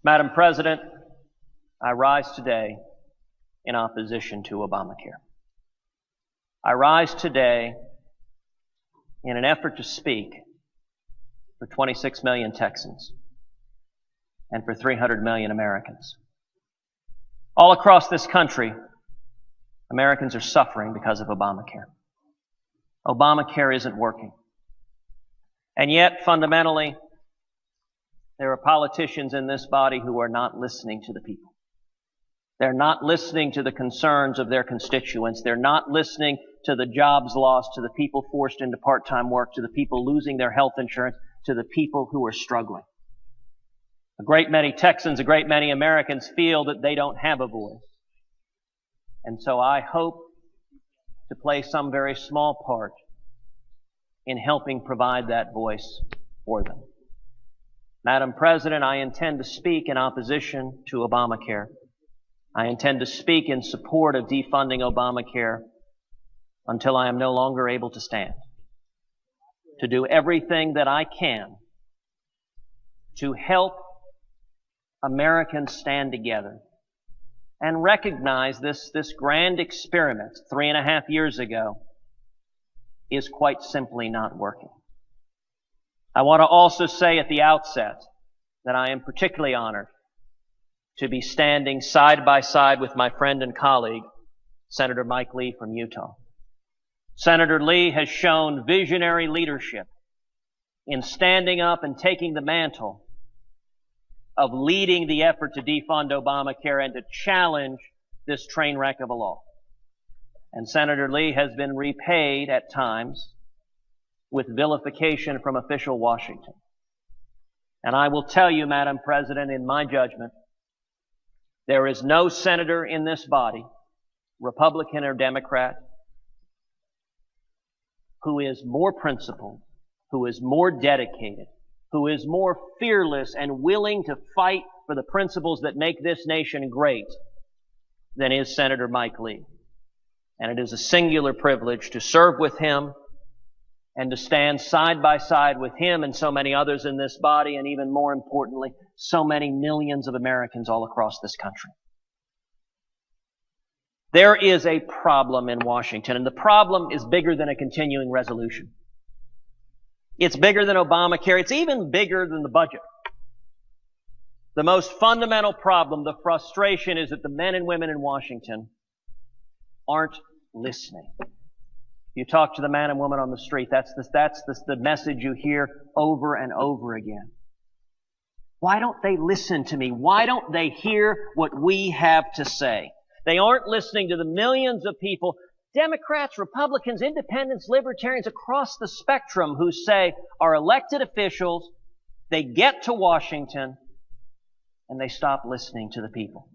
Madam President, I rise today in opposition to Obamacare. I rise today in an effort to speak for 26 million Texans and for 300 million Americans. All across this country, Americans are suffering because of Obamacare. Obamacare isn't working. And yet, fundamentally, there are politicians in this body who are not listening to the people. They're not listening to the concerns of their constituents. They're not listening to the jobs lost, to the people forced into part-time work, to the people losing their health insurance, to the people who are struggling. A great many Texans, a great many Americans feel that they don't have a voice. And so I hope to play some very small part in helping provide that voice for them. Madam President, I intend to speak in opposition to Obamacare. I intend to speak in support of defunding Obamacare until I am no longer able to stand. To do everything that I can to help Americans stand together and recognize this grand experiment 3.5 years ago is quite simply not working. I want to also say at the outset that I am particularly honored to be standing side by side with my friend and colleague, Senator Mike Lee from Utah. Senator Lee has shown visionary leadership in standing up and taking the mantle of leading the effort to defund Obamacare and to challenge this train wreck of a law. And Senator Lee has been repaid at times with vilification from official Washington. And I will tell you, Madam President, in my judgment, there is no senator in this body, Republican or Democrat, who is more principled, who is more dedicated, who is more fearless and willing to fight for the principles that make this nation great than is Senator Mike Lee. And it is a singular privilege to serve with him and to stand side by side with him and so many others in this body, and even more importantly, so many millions of Americans all across this country. There is a problem in Washington, and the problem is bigger than a continuing resolution. It's bigger than Obamacare. It's even bigger than the budget. The most fundamental problem, the frustration, is that the men and women in Washington aren't listening. You talk to the man and woman on the street, that's the message you hear over and over again. Why don't they listen to me? Why don't they hear what we have to say? They aren't listening to the millions of people, Democrats, Republicans, Independents, Libertarians across the spectrum who say our elected officials, they get to Washington and they stop listening to the people.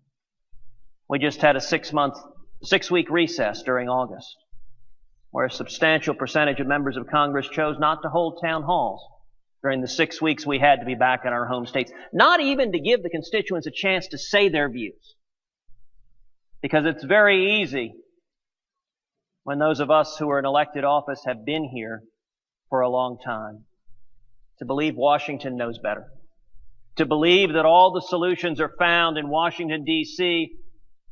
We just had a 6-week recess during August, where a substantial percentage of members of Congress chose not to hold town halls during the 6 weeks we had to be back in our home states, not even to give the constituents a chance to say their views. Because it's very easy when those of us who are in elected office have been here for a long time to believe Washington knows better, to believe that all the solutions are found in Washington, D.C.,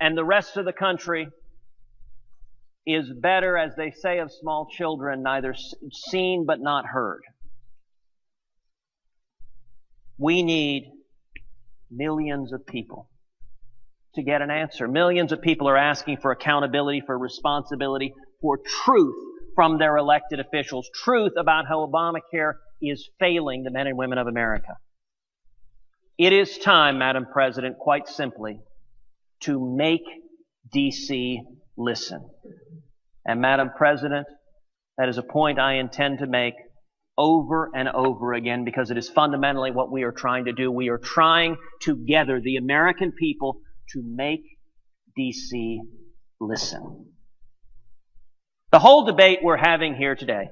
and the rest of the country is better, as they say of small children, neither seen but not heard. We need millions of people to get an answer. Millions of people are asking for accountability, for responsibility, for truth from their elected officials, truth about how Obamacare is failing the men and women of America. It is time, Madam President, quite simply, to make D.C. listen. And Madam President, that is a point I intend to make over and over again, because it is fundamentally what we are trying to do. We are trying to gather the American people to make D.C. listen. The whole debate we're having here today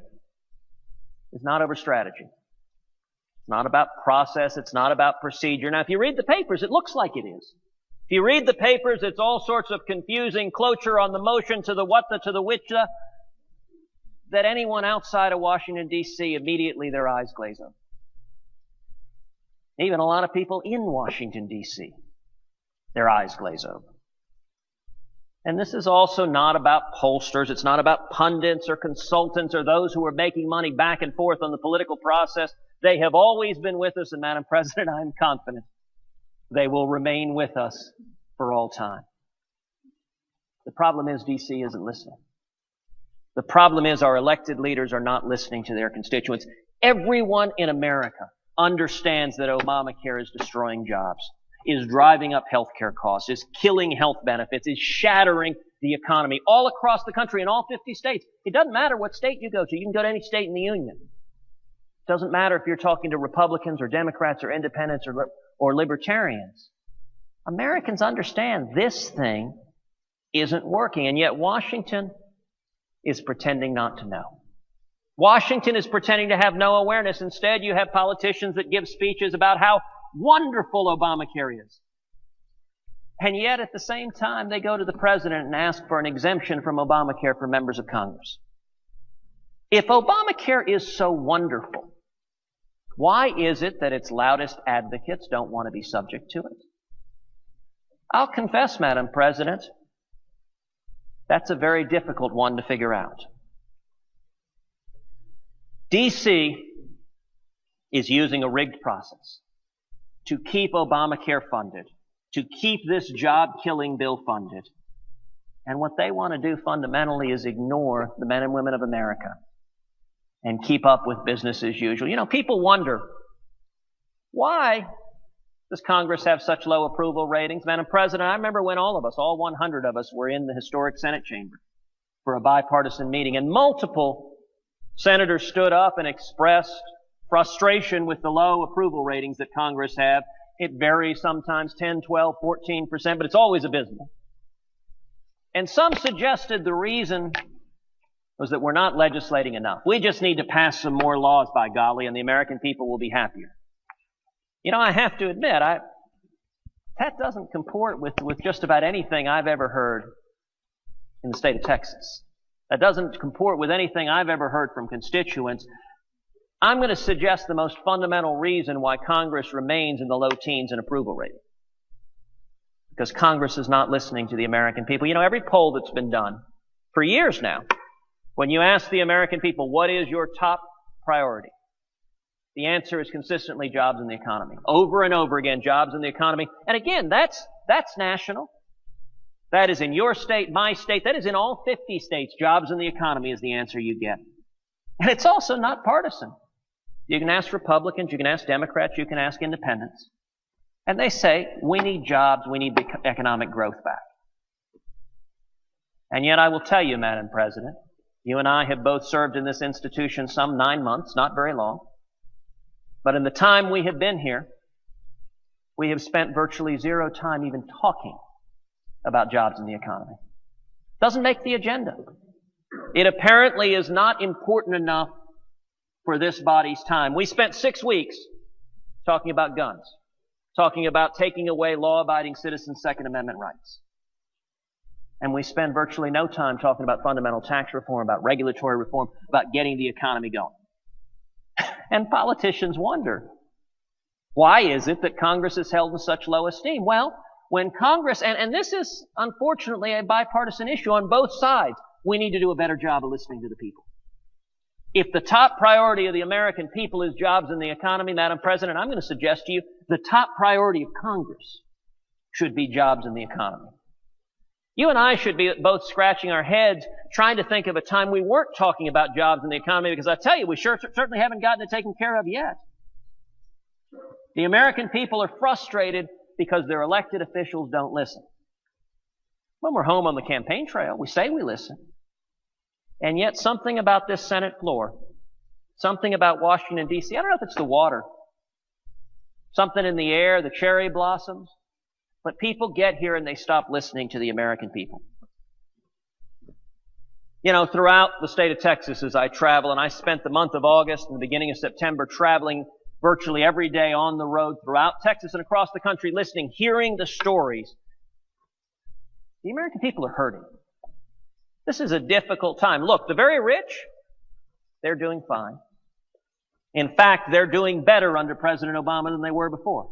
is not over strategy. It's not about process. It's not about procedure. Now, if you read the papers, it looks like it is. If you read the papers, it's all sorts of confusing cloture on the motion to the what the to the which the, that anyone outside of Washington, D.C., immediately their eyes glaze over. Even a lot of people in Washington, D.C., their eyes glaze over. And this is also not about pollsters. It's not about pundits or consultants or those who are making money back and forth on the political process. They have always been with us, and Madam President, I am confident they will remain with us for all time. The problem is D.C. isn't listening. The problem is our elected leaders are not listening to their constituents. Everyone in America understands that Obamacare is destroying jobs, is driving up healthcare costs, is killing health benefits, is shattering the economy all across the country in all 50 states. It doesn't matter what state you go to. You can go to any state in the union. It doesn't matter if you're talking to Republicans or Democrats or independents or libertarians. Americans understand this thing isn't working, and yet Washington is pretending not to know. Washington is pretending to have no awareness. Instead, you have politicians that give speeches about how wonderful Obamacare is. And yet, at the same time, they go to the president and ask for an exemption from Obamacare for members of Congress. If Obamacare is so wonderful, why is it that its loudest advocates don't want to be subject to it? I'll confess, Madam President, that's a very difficult one to figure out. D.C. is using a rigged process to keep Obamacare funded, to keep this job-killing bill funded. And what they want to do fundamentally is ignore the men and women of America and keep up with business as usual. You know, people wonder, why does Congress have such low approval ratings? Madam President, I remember when all 100 of us, were in the historic Senate chamber for a bipartisan meeting, and multiple senators stood up and expressed frustration with the low approval ratings that Congress have. It varies sometimes 10, 12, 14%, but it's always abysmal. And some suggested the reason was that we're not legislating enough. We just need to pass some more laws, by golly, and the American people will be happier. You know, I have to admit, that doesn't comport with just about anything I've ever heard in the state of Texas. That doesn't comport with anything I've ever heard from constituents. I'm going to suggest the most fundamental reason why Congress remains in the low teens in approval rating. Because Congress is not listening to the American people. You know, every poll that's been done for years now, when you ask the American people, what is your top priority? The answer is consistently jobs in the economy. Over and over again, jobs in the economy. And again, that's national. That is in your state, my state. That is in all 50 states. Jobs in the economy is the answer you get. And it's also not partisan. You can ask Republicans, you can ask Democrats, you can ask independents. And they say, we need jobs, we need economic growth back. And yet I will tell you, Madam President, you and I have both served in this institution some 9 months, not very long. But in the time we have been here, we have spent virtually zero time even talking about jobs in the economy. Doesn't make the agenda. It apparently is not important enough for this body's time. We spent 6 weeks talking about guns, talking about taking away law-abiding citizens' Second Amendment rights. And we spend virtually no time talking about fundamental tax reform, about regulatory reform, about getting the economy going. And politicians wonder, why is it that Congress is held in such low esteem? Well, when Congress, and this is unfortunately a bipartisan issue on both sides, we need to do a better job of listening to the people. If the top priority of the American people is jobs in the economy, Madam President, I'm going to suggest to you the top priority of Congress should be jobs in the economy. You and I should be both scratching our heads trying to think of a time we weren't talking about jobs in the economy, because I tell you, we certainly haven't gotten it taken care of yet. The American people are frustrated because their elected officials don't listen. When we're home on the campaign trail, we say we listen. And yet something about this Senate floor, something about Washington, D.C., I don't know if it's the water, something in the air, the cherry blossoms, but people get here and they stop listening to the American people. You know, throughout the state of Texas as I travel, and I spent the month of August and the beginning of September traveling virtually every day on the road throughout Texas and across the country, listening, hearing the stories. The American people are hurting. This is a difficult time. Look, the very rich, they're doing fine. In fact, they're doing better under President Obama than they were before.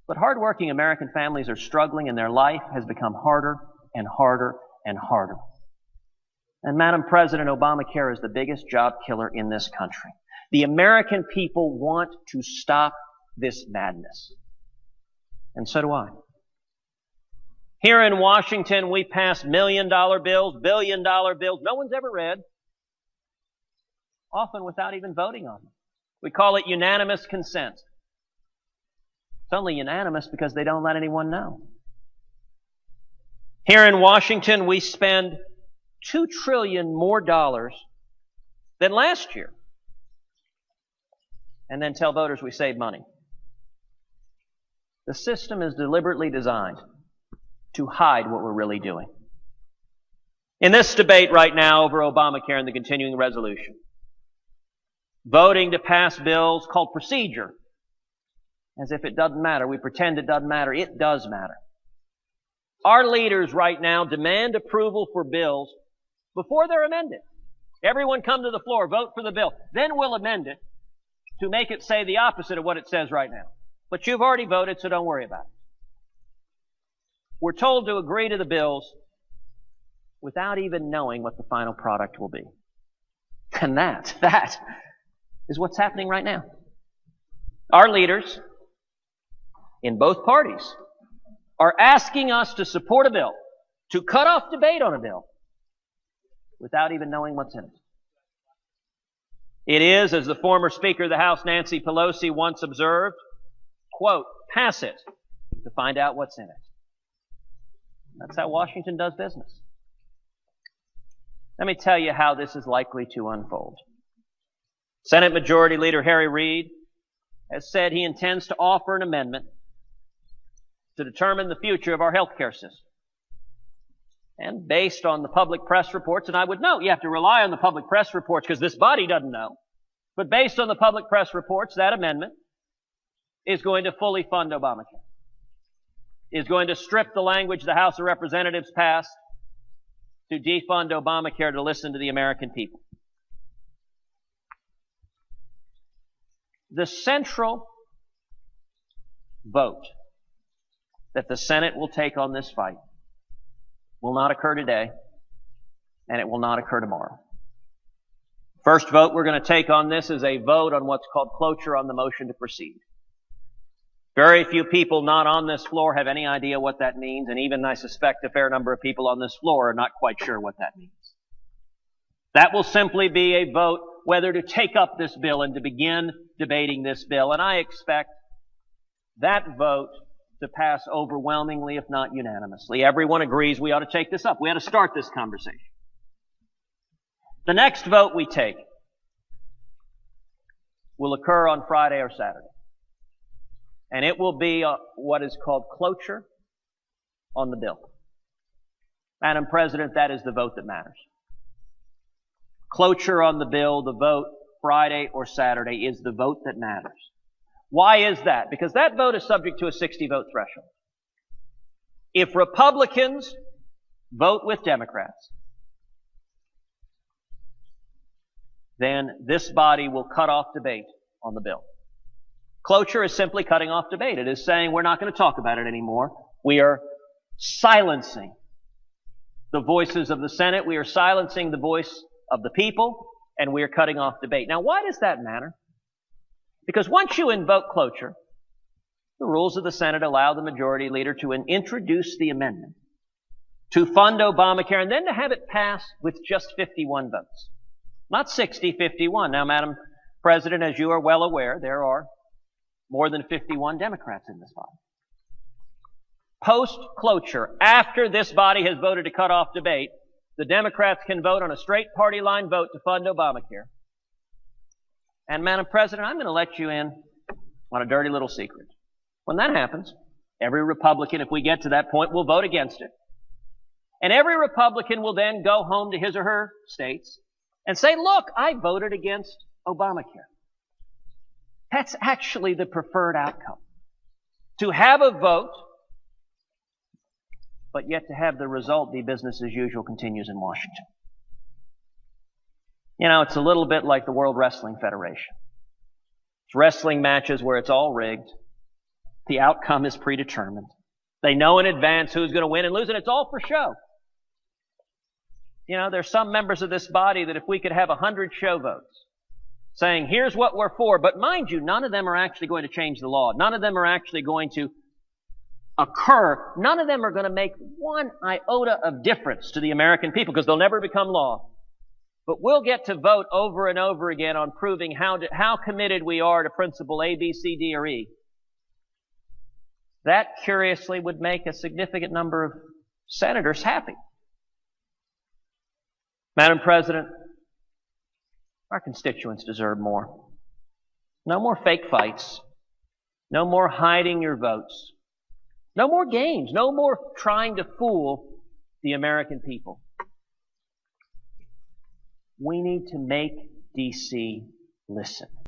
But hardworking American families are struggling, and their life has become harder and harder and harder. And Madam President, Obamacare is the biggest job killer in this country. The American people want to stop this madness. And so do I. Here in Washington, we pass million-dollar bills, billion-dollar bills no one's ever read, often without even voting on them. We call it unanimous consent. It's only unanimous because they don't let anyone know. Here in Washington, we spend $2 trillion more than last year, and then tell voters we save money. The system is deliberately designed to hide what we're really doing. In this debate right now over Obamacare and the continuing resolution, voting to pass bills called procedure, as if it doesn't matter. We pretend it doesn't matter. It does matter. Our leaders right now demand approval for bills before they're amended. Everyone come to the floor, vote for the bill. Then we'll amend it to make it say the opposite of what it says right now. But you've already voted, so don't worry about it. We're told to agree to the bills without even knowing what the final product will be. And that is what's happening right now. Our leaders in both parties are asking us to support a bill, to cut off debate on a bill, without even knowing what's in it. It is, as the former Speaker of the House, Nancy Pelosi, once observed, quote, pass it to find out what's in it. That's how Washington does business. Let me tell you how this is likely to unfold. Senate Majority Leader Harry Reid has said he intends to offer an amendment to determine the future of our health care system. And based on the public press reports, and I would note you have to rely on the public press reports because this body doesn't know, but based on the public press reports, that amendment is going to fully fund Obamacare, is going to strip the language the House of Representatives passed to defund Obamacare to listen to the American people. The central vote that the Senate will take on this fight will not occur today, and it will not occur tomorrow. First vote we're going to take on this is a vote on what's called cloture on the motion to proceed. Very few people not on this floor have any idea what that means, and even I suspect a fair number of people on this floor are not quite sure what that means. That will simply be a vote whether to take up this bill and to begin debating this bill, and I expect that vote to pass overwhelmingly, if not unanimously. Everyone agrees we ought to take this up. We ought to start this conversation. The next vote we take will occur on Friday or Saturday. And it will be what is called cloture on the bill. Madam President, that is the vote that matters. Cloture on the bill, the vote Friday or Saturday, is the vote that matters. Why is that? Because that vote is subject to a 60-vote threshold. If Republicans vote with Democrats, then this body will cut off debate on the bill. Cloture is simply cutting off debate. It is saying we're not going to talk about it anymore. We are silencing the voices of the Senate. We are silencing the voice of the people, and we are cutting off debate. Now, why does that matter? Because once you invoke cloture, the rules of the Senate allow the majority leader to introduce the amendment to fund Obamacare and then to have it pass with just 51 votes. Not 60, 51. Now, Madam President, as you are well aware, there are more than 51 Democrats in this body. Post-cloture, after this body has voted to cut off debate, the Democrats can vote on a straight party line vote to fund Obamacare. And Madam President, I'm going to let you in on a dirty little secret. When that happens, every Republican, if we get to that point, will vote against it. And every Republican will then go home to his or her states and say, look, I voted against Obamacare. That's actually the preferred outcome. To have a vote, but yet to have the result be business as usual continues in Washington. You know, it's a little bit like the World Wrestling Federation. It's wrestling matches where it's all rigged. The outcome is predetermined. They know in advance who's going to win and lose, and it's all for show. You know, there's some members of this body that if we could have 100 show votes saying, here's what we're for, but mind you, none of them are actually going to change the law. None of them are actually going to occur. None of them are going to make one iota of difference to the American people because they'll never become law. But we'll get to vote over and over again on proving how committed we are to principle A, B, C, D, or E. That, curiously, would make a significant number of senators happy. Madam President, our constituents deserve more. No more fake fights. No more hiding your votes. No more games. No more trying to fool the American people. We need to make D.C. listen.